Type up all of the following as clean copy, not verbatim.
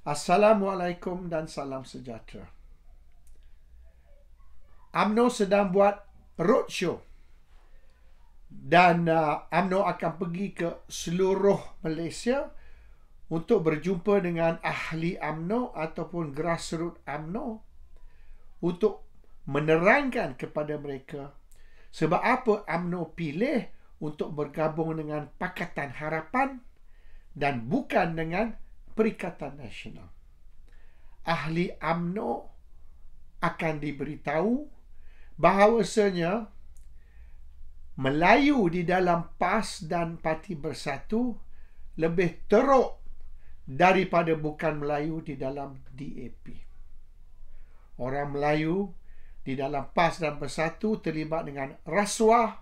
Assalamualaikum dan salam sejahtera. UMNO sedang buat roadshow dan UMNO akan pergi ke seluruh Malaysia untuk berjumpa dengan ahli UMNO ataupun grassroots UMNO untuk menerangkan kepada mereka sebab apa UMNO pilih untuk bergabung dengan Pakatan Harapan dan bukan dengan Perikatan Nasional. Ahli UMNO akan diberitahu bahawasanya Melayu di dalam PAS dan Parti Bersatu lebih teruk daripada bukan Melayu di dalam DAP. Orang Melayu di dalam PAS dan Bersatu terlibat dengan rasuah,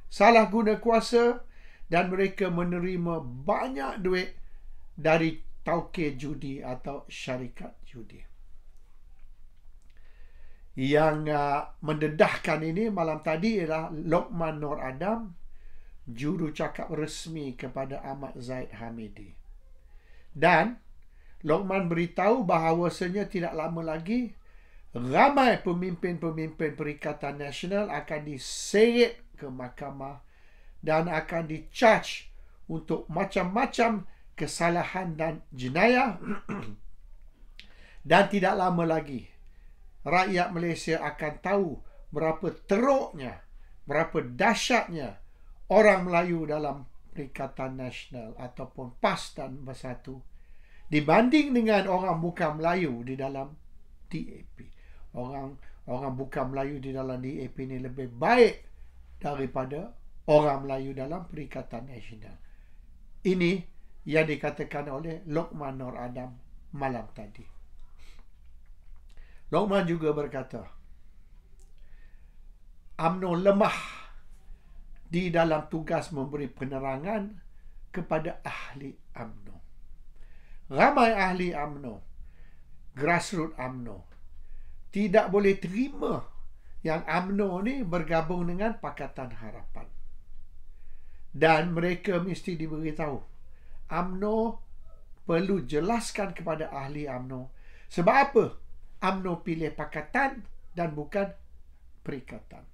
salah guna kuasa dan mereka menerima banyak duit dari tauke judi atau syarikat judi. Yang mendedahkan ini malam tadi ialah Lokman Nur Adam, jurucakap resmi kepada Ahmad Zahid Hamidi. Dan Lokman beritahu bahawasanya tidak lama lagi ramai pemimpin-pemimpin Perikatan Nasional akan diseret ke mahkamah dan akan di-charge untuk macam-macam kesalahan dan jenayah. Dan tidak lama lagi rakyat Malaysia akan tahu berapa teruknya, berapa dahsyatnya orang Melayu dalam Perikatan Nasional ataupun PAS dan Bersatu dibanding dengan orang bukan Melayu di dalam DAP. Orang bukan Melayu di dalam DAP ini lebih baik daripada orang Melayu dalam Perikatan Nasional. Ini yang dikatakan oleh Lokman Nur Adam malam tadi. Lokman juga berkata, UMNO lemah di dalam tugas memberi penerangan kepada ahli UMNO. Ramai ahli UMNO, grassroots UMNO, tidak boleh terima yang UMNO ni bergabung dengan Pakatan Harapan. Dan mereka mesti diberitahu, UMNO perlu jelaskan kepada ahli UMNO sebab apa UMNO pilih Pakatan dan bukan Perikatan.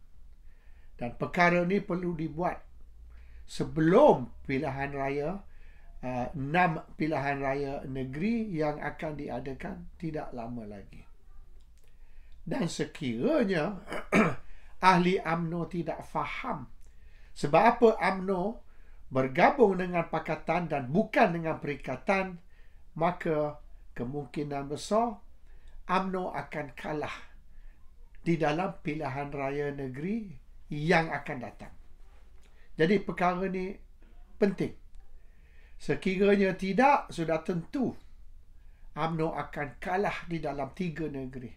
Dan perkara ini perlu dibuat sebelum pilihan raya, 6 pilihan raya negeri yang akan diadakan tidak lama lagi. Dan sekiranya ahli UMNO tidak faham sebab apa UMNO bergabung dengan Pakatan dan bukan dengan Perikatan, maka kemungkinan besar UMNO akan kalah di dalam pilihan raya negeri yang akan datang. Jadi perkara ini penting. Sekiranya tidak, sudah tentu UMNO akan kalah di dalam 3 negeri.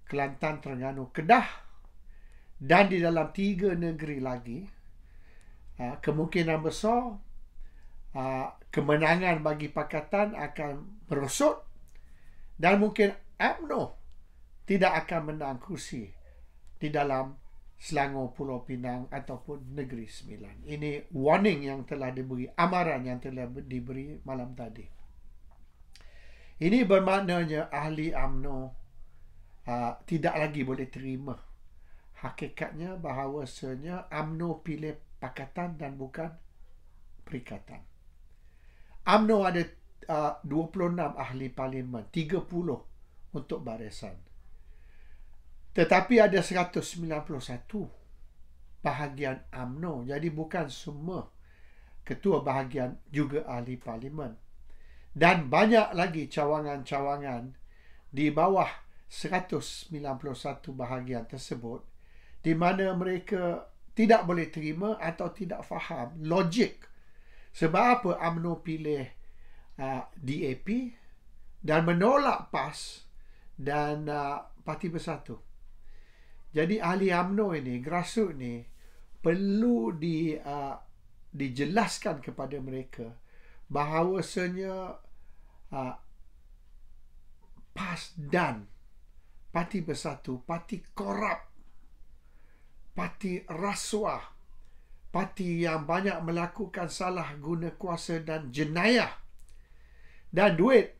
Kelantan, Terengganu, Kedah, dan di dalam 3 negeri lagi, kemungkinan besar kemenangan bagi Pakatan akan merosot dan mungkin UMNO tidak akan menang kursi di dalam Selangor, Pulau Pinang ataupun Negeri Sembilan. Ini warning yang telah diberi, amaran yang telah diberi malam tadi. Ini bermaknanya ahli UMNO tidak lagi boleh terima hakikatnya bahawasanya UMNO pilih Pakatan dan bukan Perikatan. UMNO ada 26 ahli parlimen, 30 untuk barisan. Tetapi ada 191 bahagian UMNO. Jadi bukan semua ketua bahagian juga ahli parlimen. Dan banyak lagi cawangan-cawangan di bawah 191 bahagian tersebut di mana mereka tidak boleh terima atau tidak faham logik sebab apa UMNO pilih DAP dan menolak PAS dan Parti Bersatu. Jadi ahli UMNO ini, grassroots ini perlu dijelaskan kepada mereka bahawasanya PAS dan Parti Bersatu, parti korup, parti rasuah, parti yang banyak melakukan salah guna kuasa dan jenayah. Dan duit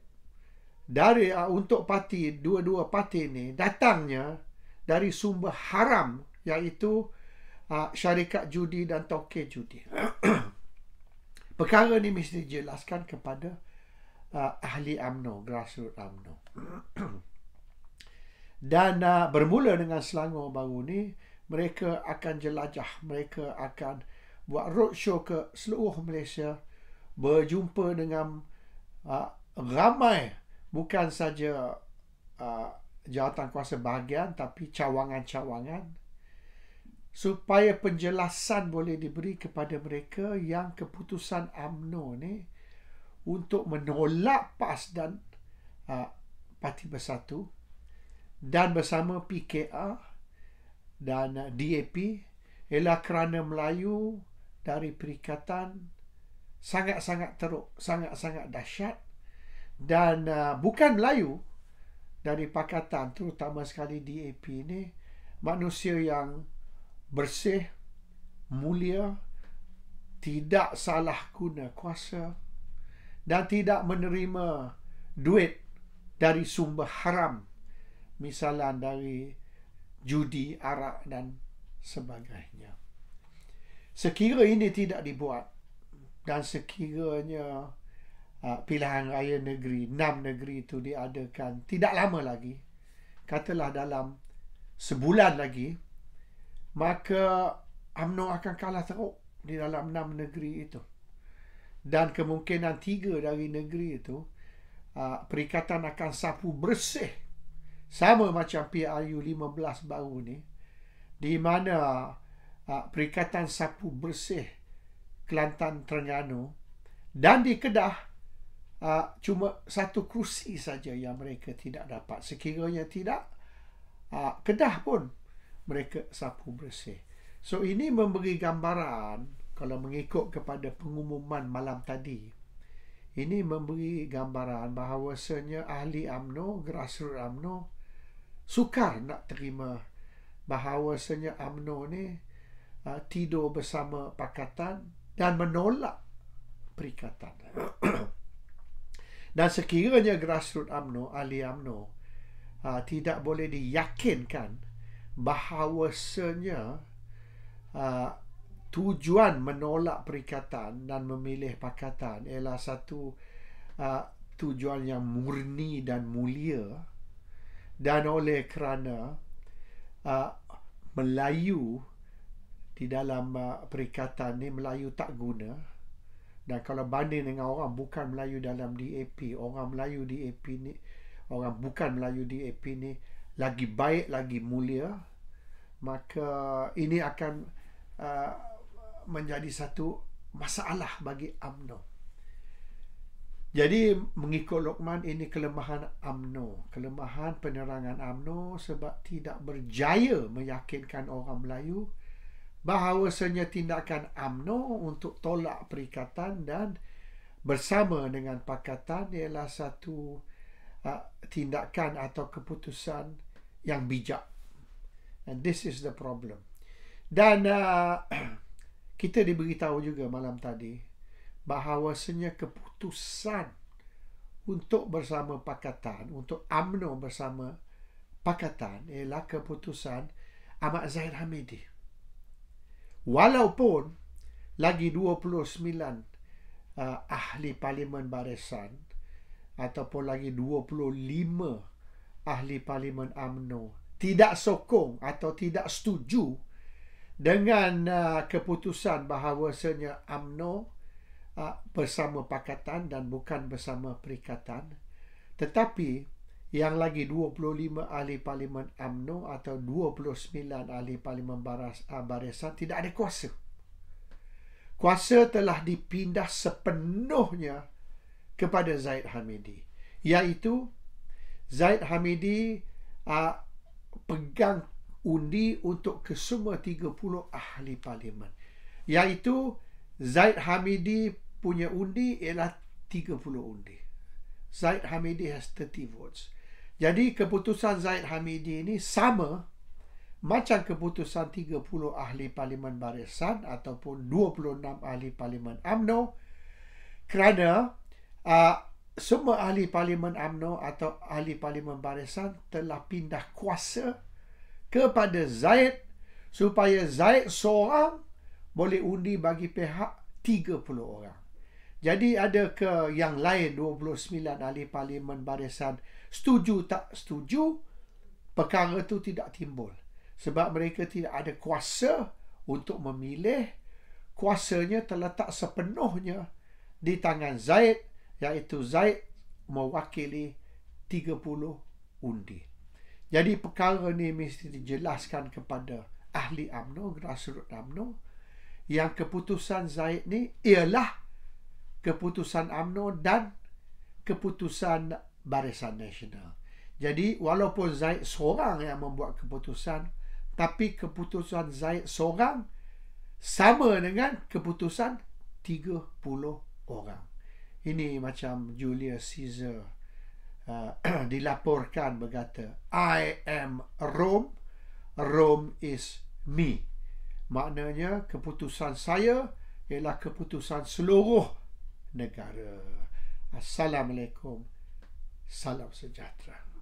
dari untuk parti, dua-dua parti ini datangnya dari sumber haram, iaitu syarikat judi dan toke judi. Perkara ini mesti dijelaskan kepada ahli UMNO, grassroots UMNO. Dan bermula dengan Selangor baru ni, mereka akan jelajah, mereka akan buat roadshow ke seluruh Malaysia, berjumpa dengan ramai, bukan saja jawatan kuasa bahagian, tapi cawangan-cawangan, supaya penjelasan boleh diberi kepada mereka yang keputusan UMNO ni untuk menolak PAS dan Parti Bersatu dan bersama PKR dan DAP ialah kerana Melayu dari perikatan sangat-sangat teruk, sangat-sangat dahsyat, dan bukan Melayu dari pakatan, terutama sekali DAP ni, manusia yang bersih, mulia, tidak salah guna kuasa dan tidak menerima duit dari sumber haram, misalnya dari judi, arak dan sebagainya. Sekira ini tidak dibuat dan sekiranya pilihan raya negeri, 6 negeri itu diadakan tidak lama lagi, katalah dalam sebulan lagi, maka UMNO akan kalah teruk di dalam 6 negeri itu. Dan kemungkinan 3 dari negeri itu perikatan akan sapu bersih, sama macam PRU 15 baru ni, di mana perikatan sapu bersih Kelantan, Terengganu, dan di Kedah cuma 1 kerusi saja yang mereka tidak dapat. Sekiranya tidak, Kedah pun mereka sapu bersih. So ini memberi gambaran, kalau mengikut kepada pengumuman malam tadi, ini memberi gambaran bahawasanya ahli UMNO, grassroots UMNO sukar nak terima bahawasanya UMNO ni tidur bersama pakatan dan menolak perikatan. Dan sekiranya grassroots UMNO, ahli UMNO tidak boleh diyakinkan bahawasanya tujuan menolak perikatan dan memilih pakatan ialah satu tujuan yang murni dan mulia, dan oleh kerana Melayu di dalam perikatan ni, Melayu tak guna, dan kalau banding dengan orang bukan Melayu dalam DAP, orang Melayu DAP ni, orang bukan Melayu DAP ni lagi baik, lagi mulia, maka ini akan menjadi satu masalah bagi UMNO. Jadi mengikut Lokman, ini kelemahan UMNO, kelemahan penerangan UMNO sebab tidak berjaya meyakinkan orang Melayu bahawasanya tindakan UMNO untuk tolak perikatan dan bersama dengan pakatan ialah satu tindakan atau keputusan yang bijak. And this is the problem. Dan kita diberitahu juga malam tadi bahawasanya keputusan untuk bersama pakatan, untuk UMNO bersama pakatan ialah keputusan Ahmad Zahid Hamidi. Walaupun lagi 29 ahli Parlimen Barisan ataupun lagi 25 ahli Parlimen UMNO tidak sokong atau tidak setuju dengan keputusan bahawasanya UMNO bersama pakatan dan bukan bersama perikatan, tetapi yang lagi 25 ahli Parlimen UMNO atau 29 ahli Parlimen Barisan tidak ada kuasa. Kuasa telah dipindah sepenuhnya kepada Zahid Hamidi, iaitu Zahid Hamidi pegang undi untuk kesemua 30 ahli parlimen, iaitu Zahid Hamidi punya undi ialah 30 undi. Zahid Hamidi has 30 votes. Jadi keputusan Zahid Hamidi ini sama macam keputusan 30 ahli Parlimen Barisan ataupun 26 ahli Parlimen UMNO, kerana semua ahli parlimen UMNO atau ahli parlimen barisan telah pindah kuasa kepada Zaid supaya Zaid seorang boleh undi bagi pihak 30 orang. Jadi ada ke yang lain 29 ahli parlimen barisan setuju tak setuju, perkara itu tidak timbul. Sebab mereka tidak ada kuasa untuk memilih. Kuasanya terletak sepenuhnya di tangan Zaid, iaitu Zaid mewakili 30 undi. Jadi perkara ni mesti dijelaskan kepada ahli UMNO, grassroots UMNO, yang keputusan Zaid ni ialah keputusan UMNO dan keputusan Barisan Nasional. Jadi walaupun Zaid seorang yang membuat keputusan, tapi keputusan Zaid seorang sama dengan keputusan 30 orang. Ini macam Julius Caesar dilaporkan berkata, I am Rome, Rome is me. Maknanya keputusan saya ialah keputusan seluruh negara. Assalamualaikum. Salam sejahtera.